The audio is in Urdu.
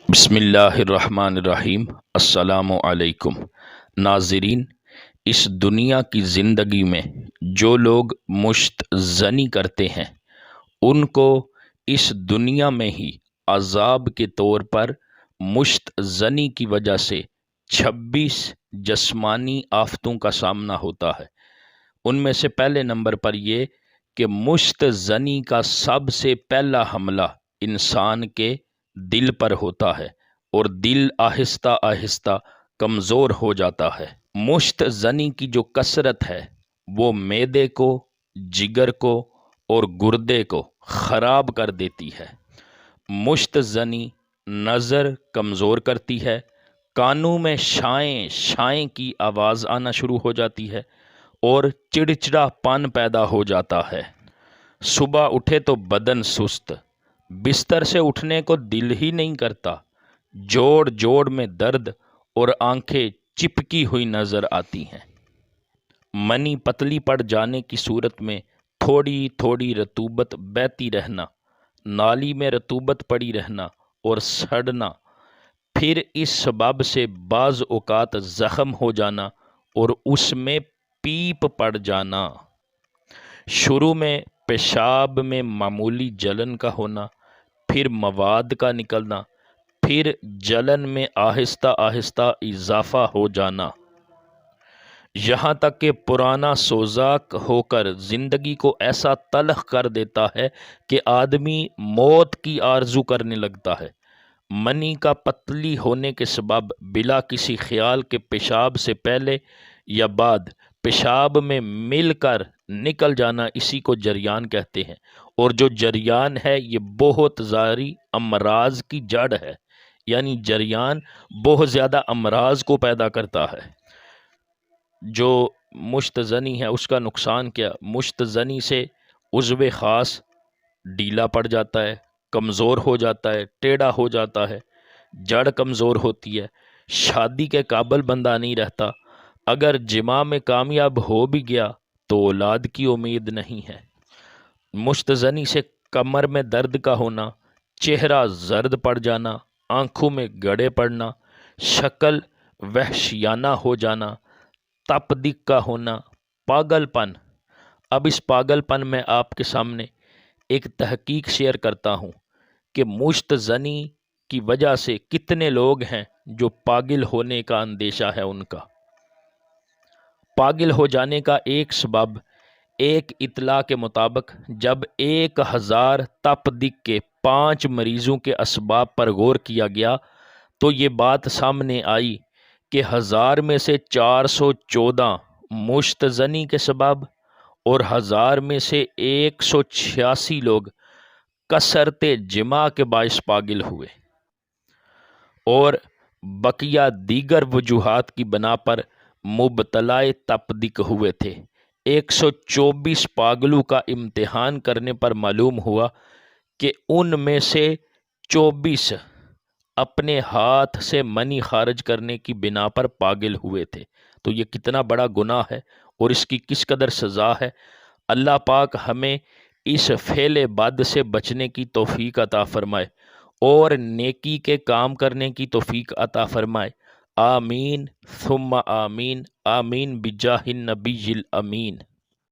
بسم اللہ الرحمن الرحیم۔ السلام علیکم ناظرین، اس دنیا کی زندگی میں جو لوگ مشت زنی کرتے ہیں ان کو اس دنیا میں ہی عذاب کے طور پر مشت زنی کی وجہ سے 26 جسمانی آفتوں کا سامنا ہوتا ہے۔ ان میں سے پہلے نمبر پر یہ کہ مشت زنی کا سب سے پہلا حملہ انسان کے دل پر ہوتا ہے اور دل آہستہ آہستہ کمزور ہو جاتا ہے۔ مشت زنی کی جو کثرت ہے وہ معدے کو، جگر کو اور گردے کو خراب کر دیتی ہے۔ مشت زنی نظر کمزور کرتی ہے، کانوں میں شائیں شائیں کی آواز آنا شروع ہو جاتی ہے اور چڑچڑا پن پیدا ہو جاتا ہے۔ صبح اٹھے تو بدن سست، بستر سے اٹھنے کو دل ہی نہیں کرتا، جوڑ جوڑ میں درد اور آنکھیں چپکی ہوئی نظر آتی ہیں۔ منی پتلی پڑ جانے کی صورت میں تھوڑی تھوڑی رطوبت بہتی رہنا، نالی میں رطوبت پڑی رہنا اور سڑنا، پھر اس سبب سے بعض اوقات زخم ہو جانا اور اس میں پیپ پڑ جانا۔ شروع میں پیشاب میں معمولی جلن کا ہونا، پھر مواد کا نکلنا، پھر جلن میں آہستہ آہستہ اضافہ ہو جانا، یہاں تک کہ پرانا سوزاک ہو کر زندگی کو ایسا تلخ کر دیتا ہے کہ آدمی موت کی آرزو کرنے لگتا ہے۔ منی کا پتلی ہونے کے سبب بلا کسی خیال کے پیشاب سے پہلے یا بعد پیشاب میں مل کر نکل جانا، اسی کو جریان کہتے ہیں، اور جو جریان ہے یہ بہت ساری امراض کی جڑ ہے، یعنی جریان بہت زیادہ امراض کو پیدا کرتا ہے۔ جو مشت زنی ہے اس کا نقصان کیا؟ مشت زنی سے عضو خاص ڈھیلا پڑ جاتا ہے، کمزور ہو جاتا ہے، ٹیڑھا ہو جاتا ہے، جڑ کمزور ہوتی ہے، شادی کے قابل بندہ نہیں رہتا، اگر جماع میں کامیاب ہو بھی گیا تو اولاد کی امید نہیں ہے۔ مشت زنی سے کمر میں درد کا ہونا، چہرہ زرد پڑ جانا، آنکھوں میں گڑے پڑنا، شکل وحشیانہ ہو جانا، تپدق کا ہونا، پاگل پن۔ اب اس پاگل پن میں آپ کے سامنے ایک تحقیق شیئر کرتا ہوں کہ مشت زنی کی وجہ سے کتنے لوگ ہیں جو پاگل ہونے کا اندیشہ ہے ان کا۔ پاگل ہو جانے کا ایک سبب، ایک اطلاع کے مطابق جب 1000 تپدق کے 5 مریضوں کے اسباب پر غور کیا گیا تو یہ بات سامنے آئی کہ 1000 میں سے 414 مشت زنی کے سبب اور 1000 میں سے 186 لوگ کثرت جماع کے باعث پاگل ہوئے، اور بقیہ دیگر وجوہات کی بنا پر مبتلا تپدق ہوئے تھے۔ 124 پاگلوں کا امتحان کرنے پر معلوم ہوا کہ ان میں سے 24 اپنے ہاتھ سے منی خارج کرنے کی بنا پر پاگل ہوئے تھے۔ تو یہ کتنا بڑا گناہ ہے اور اس کی کس قدر سزا ہے۔ اللہ پاک ہمیں اس فعل بد سے بچنے کی توفیق عطا فرمائے اور نیکی کے کام کرنے کی توفیق عطا فرمائے۔ آمین ثم آمین، آمین بجاہ النبی الامین۔